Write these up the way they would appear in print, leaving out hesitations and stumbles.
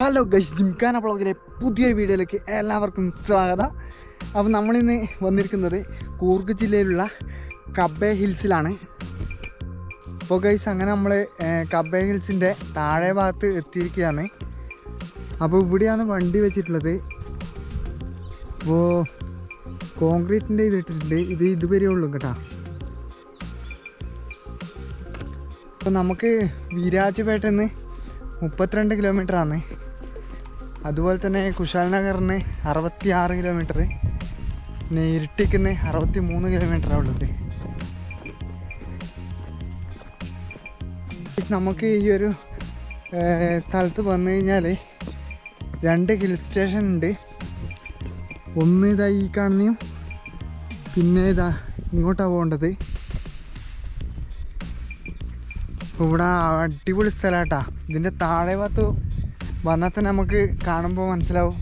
Hello guys, gymkhana വ്ളോഗിലെ പുതിയൊരു വീഡിയോയിലേക്ക് എല്ലാവർക്കും സ്വാഗതം. അപ്പോൾ നമ്മളിന്ന് വന്നിരിക്കുന്നത് കൂർഗ് ജില്ലയിലുള്ള കബ്ബെ ഹിൽസിലാണ്. അപ്പോൾ ഗൈസ്, അങ്ങനെ നമ്മൾ കബ്ബെ ഹിൽസിൻ്റെ താഴെ ഭാഗത്ത് എത്തിയിരിക്കുകയാണ്. അപ്പോൾ ഇവിടെയാണ് വണ്ടി വെച്ചിട്ടുള്ളത്. അപ്പോൾ കോൺക്രീറ്റിൻ്റെ ഇതിട്ടിട്ടുണ്ട്. ഇതുവരെ ഉള്ളൂ കേട്ടോ. അപ്പോൾ നമുക്ക് വിരാജ്പേട്ടയിൽ നിന്ന് 32 കിലോമീറ്ററാണ്. അതുപോലെ തന്നെ കുശാൽ നഗറിന് 66 കിലോമീറ്റർ, പിന്നെ ഇരിട്ടിക്കുന്ന് 63 കിലോമീറ്ററാണ് ഉള്ളത്. നമുക്ക് ഈ ഒരു സ്ഥലത്ത് വന്നു കഴിഞ്ഞാൽ 2 ഹിൽ സ്റ്റേഷൻ ഉണ്ട്. ഒന്ന് ഇതാ ഈ കാണുന്നതും, പിന്നെ ഇതാ ഇങ്ങോട്ടാണ് പോകേണ്ടത്. ഇവിടെ അടിപൊളി സ്ഥലമാട്ടാ. ഇതിൻ്റെ താഴെ ഭാഗത്ത് വന്നാൽ തന്നെ നമുക്ക് കാണുമ്പോൾ മനസ്സിലാവും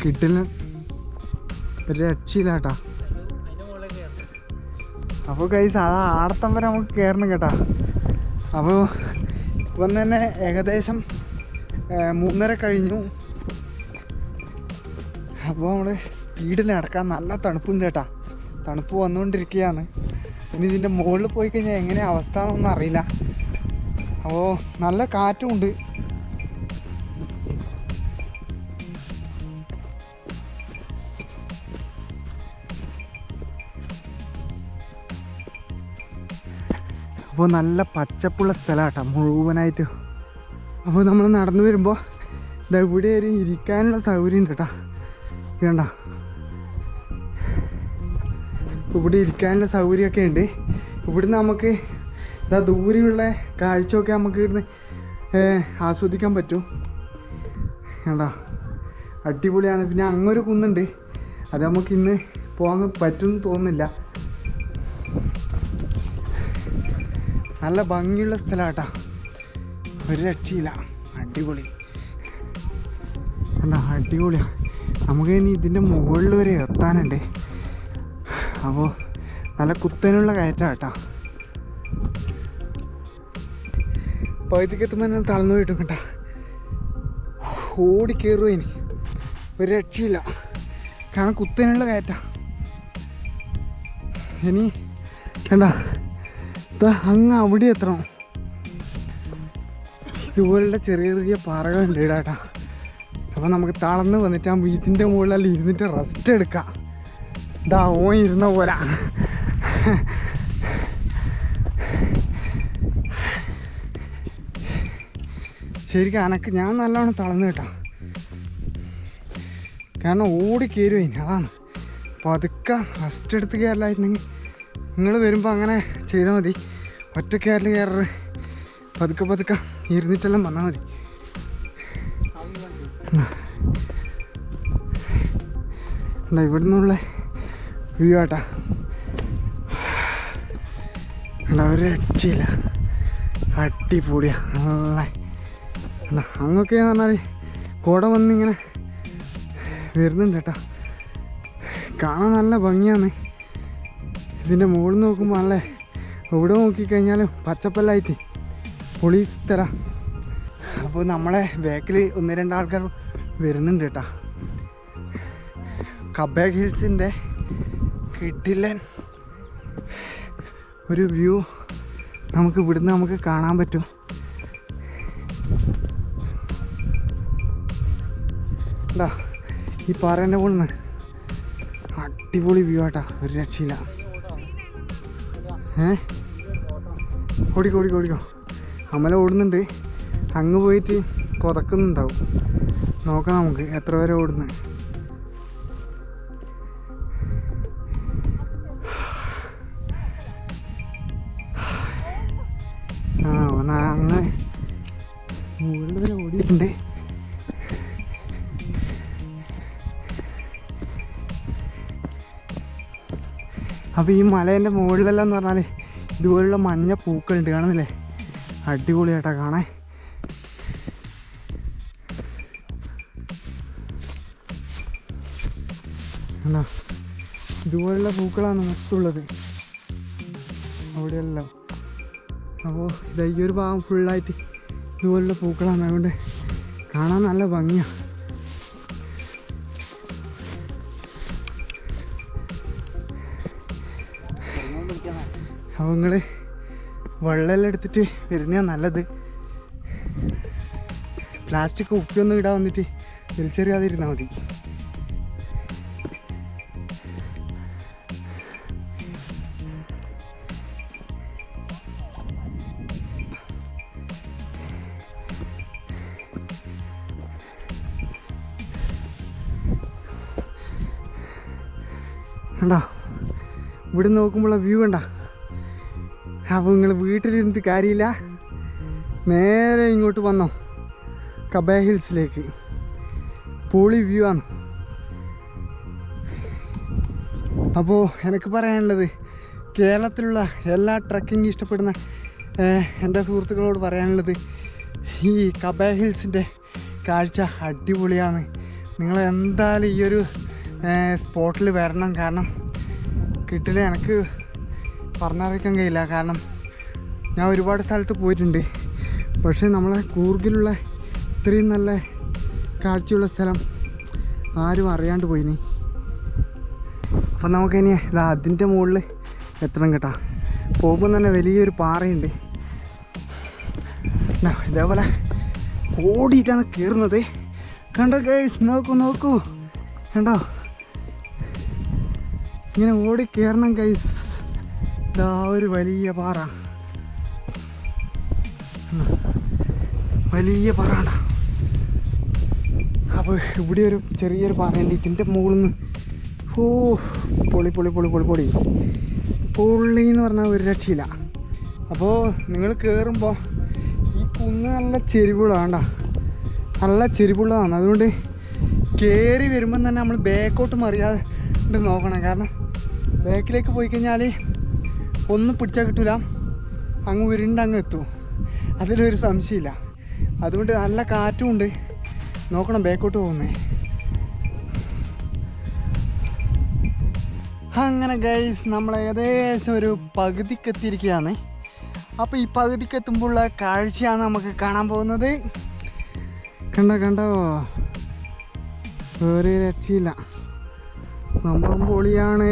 കിട്ടില്ല, ഒരു രക്ഷയില്ല കേട്ടാ. അപ്പോൾ ഗൈസ്, ആടത്തം വരെ നമുക്ക് കയറണം കേട്ടാ. അപ്പോൾ ഇപ്പം തന്നെ ഏകദേശം 3:30 കഴിഞ്ഞു. അപ്പോൾ നമ്മൾ സ്പീഡിൽ നടക്കാൻ നല്ല തണുപ്പുണ്ട് കേട്ടാ. തണുപ്പ് വന്നുകൊണ്ടിരിക്കുകയാണ്. ഇനി ഇതിൻ്റെ മുകളിൽ പോയി കഴിഞ്ഞാൽ എങ്ങനെയാണ് അവസ്ഥ എന്നൊന്നും അറിയില്ല. അപ്പോൾ നല്ല കാറ്റും ഉണ്ട്. അപ്പോൾ നല്ല പച്ചപ്പുള്ള സ്ഥലമാണ് കേട്ടോ മുഴുവനായിട്ട്. അപ്പോൾ നമ്മൾ നടന്നു വരുമ്പോൾ ഇതാ ഇവിടെ ഒരു ഇരിക്കാനുള്ള സൗകര്യം ഉണ്ട് കേട്ടോ. വേണ്ട, ഇവിടെ ഇരിക്കാനുള്ള സൗകര്യമൊക്കെ ഉണ്ട്. ഇവിടുന്ന് നമുക്ക് ഇതാ ദൂരെയുള്ള കാഴ്ചയൊക്കെ നമുക്ക് ഇവിടുന്ന് ആസ്വദിക്കാൻ പറ്റും. വേണ്ട, അടിപൊളിയാണ്. പിന്നെ അങ്ങൊരു കുന്നുണ്ട്, അത് നമുക്ക് ഇന്ന് പോകാൻ പറ്റുമെന്ന് തോന്നുന്നില്ല. നല്ല ഭംഗിയുള്ള സ്ഥലമാട്ടാ, ഒരു രക്ഷയില്ല. അടിപൊളി, വേണ്ട, അടിപൊളിയാണ്. നമുക്ക് ഇനി ഇതിൻ്റെ മുകളിൽ വരെ എത്താനുണ്ട്. അപ്പോൾ നല്ല കുത്തനുള്ള കയറ്റാണ് കേട്ടോ. പകുതിക്ക് എത്തുമ്പോൾ ഞാൻ തളർന്നു കിട്ടും കേട്ടോ. ഓടി കയറുക ഇനി ഒരു രക്ഷയില്ല, കാരണം കുത്തനുള്ള കയറ്റാ. ഇനി വേണ്ട, അങ്ങ് അവിടെ എത്തണം. ഇതുപോലുള്ള ചെറിയ ചെറിയ പാറകളുണ്ട് കേട്ടാ. അപ്പോൾ നമുക്ക് തളർന്ന് വന്നിട്ട് ആ വീട്ടിൻ്റെ മുകളിലെല്ലാം ഇരുന്നിട്ട് റെസ്റ്റ് എടുക്കാം. ഇതാ ഓൻ ഇരുന്ന പോലെ. ശരിക്കും ഞാൻ നല്ലോണം തളർന്നു കേട്ടോ, കാരണം ഓടി കയറും ഇനി. അതാണ് പതുക്കെ റെസ്റ്റ് എടുത്ത് കയറലായിരുന്നെങ്കിൽ നിങ്ങൾ വരുമ്പോൾ അങ്ങനെ ചെയ്താൽ മതി. ഒറ്റ കയറൽ കയറ്, പതുക്കെ പതുക്കെ ഇരുന്നിട്ടെല്ലാം വന്നാൽ മതി. അല്ല, ഇവിടെ നിന്നുള്ള വ്യൂ ആട്ടാ. അല്ല, ഒരു രക്ഷയില്ല, അടിപൊളിയാണ്. അല്ല, അങ്ങൊക്കെയെന്ന് പറഞ്ഞാൽ കുട വന്നിങ്ങനെ വരുന്നുണ്ട് കേട്ടോ. കാണാൻ നല്ല ഭംഗിയാണ്. ഇതിൻ്റെ മുകളിൽ നോക്കുമ്പോൾ അല്ലേ, എവിടെ നോക്കിക്കഴിഞ്ഞാലും പച്ചപ്പല്ലായിട്ട് പൊളി സ്ഥലം. അപ്പോൾ നമ്മളെ ബാക്കിൽ 1-2 ആൾക്കാർ വരുന്നുണ്ട് കേട്ടോ. കബ്ബെ ഹിൽസിൻ്റെ കിടിലൻ ഒരു വ്യൂ നമുക്ക് ഇവിടുന്ന് നമുക്ക് കാണാൻ പറ്റും. എന്താ ഈ പാറേൻ്റെ മുകളിൽ നിന്ന് അടിപൊളി വ്യൂ ആട്ടാ, ഒരു രക്ഷയില്ല. ഓടിക്കോ അമല ഓടുന്നുണ്ട്. അങ്ങ് പോയിട്ട് കൊതക്കുന്നുണ്ടാവും. നോക്കാം നമുക്ക് എത്ര പേരെ ഓടുന്നത്. അങ്ങ് മുകളിൽ വരെ ഓടിയിട്ടുണ്ട്. അപ്പോൾ ഈ മലേൻ്റെ മുകളിലെല്ലാം എന്ന് പറഞ്ഞാൽ ഇതുപോലുള്ള മഞ്ഞ പൂക്കളുണ്ട്, കാണുന്നില്ലേ? അടിപൊളിയായിട്ടാ കാണാൻ. ഇതുപോലുള്ള പൂക്കളാണ് മൊത്തമുള്ളത് അവിടെയെല്ലാം. അപ്പോൾ ഈ ഒരു ഭാഗം ഫുള്ളായിട്ട് ഇതുപോലുള്ള പൂക്കളാണ്. അതുകൊണ്ട് കാണാൻ നല്ല ഭംഗിയാണ്. അപ്പോൾ നിങ്ങൾ വെള്ളമെല്ലാം എടുത്തിട്ട് വരുന്നതാണ് നല്ലത്. പ്ലാസ്റ്റിക് ഉപ്പിയൊന്നും ഇടാൻ വന്നിട്ട് വലിച്ചെറിയാതിരുന്നാൽ മതി. കണ്ടോ ഇവിടെ നോക്കുമ്പോഴുള്ള വ്യൂ കണ്ട. അപ്പോൾ നിങ്ങൾ വീട്ടിലിരുന്നിട്ട് കാര്യമില്ല, നേരെ ഇങ്ങോട്ട് വന്നോ കബേ ഹിൽസിലേക്ക്. പൊളി വ്യൂ ആണ്. അപ്പോൾ എനിക്ക് പറയാനുള്ളത്, കേരളത്തിലുള്ള എല്ലാ ട്രക്കിങ് ഇഷ്ടപ്പെടുന്ന എൻ്റെ സുഹൃത്തുക്കളോട് പറയാനുള്ളത്, ഈ കബേ ഹിൽസിൻ്റെ കാഴ്ച അടിപൊളിയാണ്. നിങ്ങൾ എന്തായാലും ഈ ഒരു സ്പോട്ടിൽ വരണം. കാരണം കിട്ടില്ല, എനിക്ക് പറഞ്ഞറിയിക്കാൻ കഴിയില്ല. കാരണം ഞാൻ ഒരുപാട് സ്ഥലത്ത് പോയിട്ടുണ്ട്, പക്ഷേ നമ്മളെ കൂർഗിലുള്ള ഇത്രയും നല്ല കാഴ്ചയുള്ള സ്ഥലം ആരും അറിയാണ്ട് പോയിനി. അപ്പം നമുക്കിനി അതിൻ്റെ മുകളിൽ എത്തണം കേട്ടോ. പോകുമ്പോൾ തന്നെ വലിയൊരു പാറയുണ്ട്. ഇതേപോലെ ഓടിയിട്ടാണ് കയറുന്നത്. കണ്ടോ ഗൈസ്, നോക്കൂ കണ്ടോ, ഇങ്ങനെ ഓടി കയറണം ഗൈസ്. ഇതാ ഒരു വലിയ പാറ, വലിയ പാറ. അപ്പോൾ ഇവിടെ ഒരു ചെറിയൊരു പാറയുണ്ട്. ഇതിൻ്റെ മുകളിൽ നിന്ന് പൊളി പൊളി പൊളി പൊളി പൊളി പൊള്ളി എന്ന് പറഞ്ഞാൽ ഒരു രക്ഷയില്ല. അപ്പോൾ നിങ്ങൾ കയറുമ്പോൾ ഈ കുന്ന് നല്ല ചെരിവുള്ളതാണ്ട, നല്ല ചെരിവുള്ളതാണ്. അതുകൊണ്ട് കയറി വരുമ്പം തന്നെ നമ്മൾ ബാക്കോട്ട് മറിയാണ്ട് നോക്കണം. കാരണം ബാക്കിലേക്ക് പോയി കഴിഞ്ഞാൽ ഒന്നും പിടിച്ചാൽ കിട്ടില്ല, അങ്ങ് ഉരുണ്ടങ്ങ് എത്തും. അതിലൊരു സംശയമില്ല. അതുകൊണ്ട് നല്ല കാറ്റും ഉണ്ട്, നോക്കണം ബാക്കോട്ട് പോകുന്നേ. അങ്ങനെ ഗൈസ്, നമ്മൾ ഏകദേശം ഒരു പകുതിക്കെത്തിയിരിക്കുകയാണ്. അപ്പോൾ ഈ പകുതിക്കെത്തുമ്പോഴുള്ള കാഴ്ചയാണ് നമുക്ക് കാണാൻ പോകുന്നത്. കണ്ടോ ഒരു രക്ഷയില്ല, സംഭവം പൊളിയാണ്.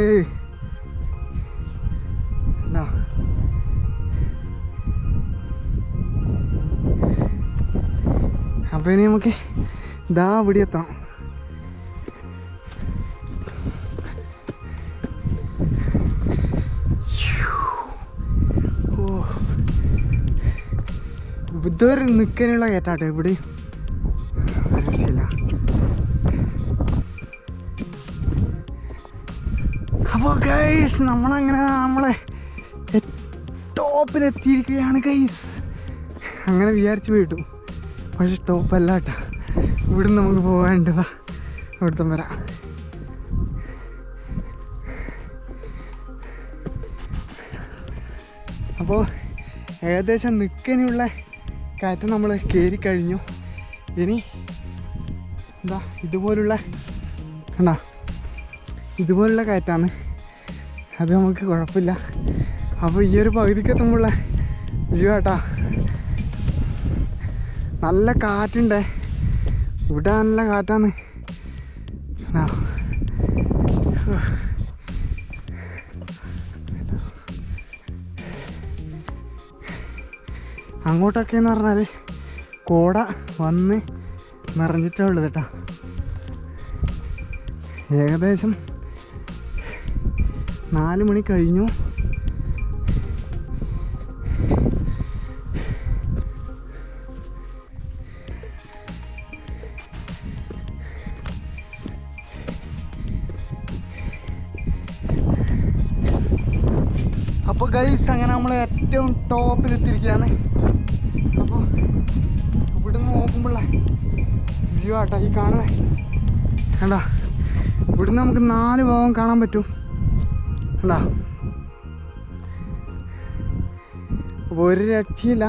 അപ്പോൾ ഇനി നമുക്ക് ഇതാ ഇവിടെ എത്താം. ഇതൊരു നിൽക്കാനുള്ള കയറ്റാട്ടെ, ഇവിടെ രക്ഷയില്ല. അപ്പോൾ ഗൈസ്, നമ്മളെ ടോപ്പിലെത്തിയിരിക്കുകയാണ് ഗൈസ്. അങ്ങനെ വിചാരിച്ചു പോയിട്ടു, പക്ഷെ ടോപ്പല്ല കേട്ടോ. ഇവിടുന്ന് നമുക്ക് പോകാനുണ്ടതാ അവിടുത്തെ വരാം. അപ്പോൾ ഏകദേശം നിൽക്കാനുള്ള കയറ്റം നമ്മൾ കയറി കഴിഞ്ഞു. ഇനി എന്താ ഇതുപോലുള്ള കയറ്റാണ്, അത് നമുക്ക് കുഴപ്പമില്ല. അപ്പോൾ ഈ ഒരു പകുതിക്ക് എത്തുമ്പോഴുള്ള വ്യൂ കേട്ടാ, നല്ല കാറ്റുണ്ടേ ഇവിടെ, നല്ല കാറ്റാണ്. അങ്ങോട്ടൊക്കെ എന്ന് പറഞ്ഞാൽ കോട വന്ന് നിറഞ്ഞിട്ടാണ് ഉള്ളത് കേട്ടോ. ഏകദേശം 4 മണി കഴിഞ്ഞു. അപ്പോൾ ഗൈസ്, അങ്ങനെ നമ്മൾ ഏറ്റവും ടോപ്പിലെത്തിയിരിക്കുകയാണ്. അപ്പോൾ ഇവിടുന്ന് നോക്കുമ്പോഴേ വ്യൂ ആട്ടോ ഈ കാണുന്നത്. കണ്ടോ, ഇവിടുന്ന് നമുക്ക് 4 ഭാഗം കാണാൻ പറ്റും. കണ്ടോ, ഒരു രക്ഷയില്ല,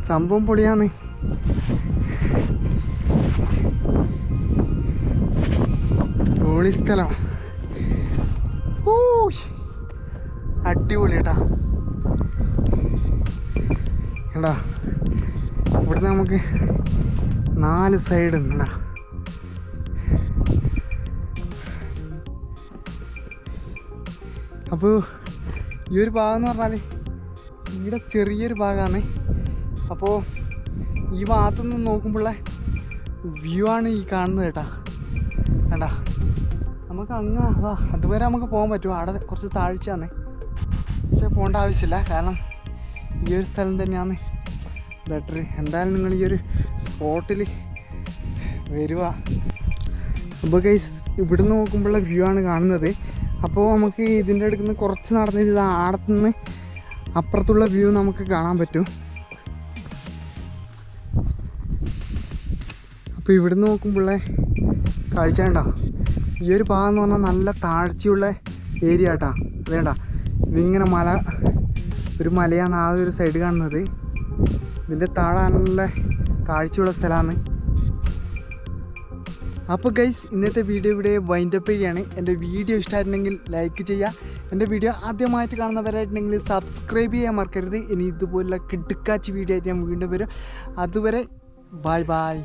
സംഭവം പൊളിയാണ്. പൊളി സ്ഥലം, അടിപൊളി കേട്ടാ. കണ്ടോ, ഇവിടുന്ന് നമുക്ക് 4 സൈഡ് ഉണ്ടാ. അപ്പോൾ ഈ ഒരു ഭാഗം എന്ന് പറഞ്ഞാൽ ഇവിടെ ചെറിയൊരു ഭാഗമാണ്. അപ്പോൾ ഈ ഭാഗത്തുനിന്ന് നോക്കുമ്പോഴുള്ള വ്യൂ ആണ് ഈ കാണുന്നത് കേട്ടാ. കേട്ടാ നമുക്ക് അങ്ങ് അതുവരെ നമുക്ക് പോകാൻ പറ്റും. അവിടെ കുറച്ച് താഴ്ചയാണ്, പക്ഷെ പോകേണ്ട ആവശ്യമില്ല. കാരണം ഈ ഒരു സ്ഥലം തന്നെയാണ് ബെറ്റർ. എന്തായാലും നിങ്ങൾ ഈ ഒരു സ്പോട്ടിൽ വരിക. അപ്പോൾ ഗൈസ് ഇവിടെ നോക്കുമ്പോഴുള്ള വ്യൂ ആണ് കാണുന്നത്. അപ്പോൾ നമുക്ക് ഇതിൻ്റെ അടുത്ത് നിന്ന് കുറച്ച് നടന്നിട്ട് ഇത് ആടത്തുനിന്ന് അപ്പുറത്തുള്ള വ്യൂ നമുക്ക് കാണാൻ പറ്റും. അപ്പോൾ ഇവിടെ നോക്കുമ്പോഴുള്ള കാഴ്ച കണ്ടോ. ഈ ഒരു ഭാഗം എന്ന് പറഞ്ഞാൽ നല്ല താഴ്ചയുള്ള ഏരിയ കേട്ടോ. അതേണ്ട ഇതിങ്ങനെ ഒരു മലയാണ് ആ ഒരു സൈഡ് കാണുന്നത്. ഇതിൻ്റെ താഴെ നല്ല കാഴ്ചയുള്ള സ്ഥലമാണ്. അപ്പോൾ ഗൈസ് ഇന്നത്തെ വീഡിയോ ഇവിടെ വൈൻഡപ്പ് ചെയ്യുകയാണ്. എൻ്റെ വീഡിയോ ഇഷ്ടമായിട്ടുണ്ടെങ്കിൽ ലൈക്ക് ചെയ്യുക. എൻ്റെ വീഡിയോ ആദ്യമായിട്ട് കാണുന്നവരായിട്ടുണ്ടെങ്കിൽ സബ്സ്ക്രൈബ് ചെയ്യാൻ മറക്കരുത്. ഇനി ഇതുപോലുള്ള കിടുക്കാച്ചി വീഡിയോ ആയിട്ട് ഞാൻ വീണ്ടും വരും. അതുവരെ ബൈ ബൈ.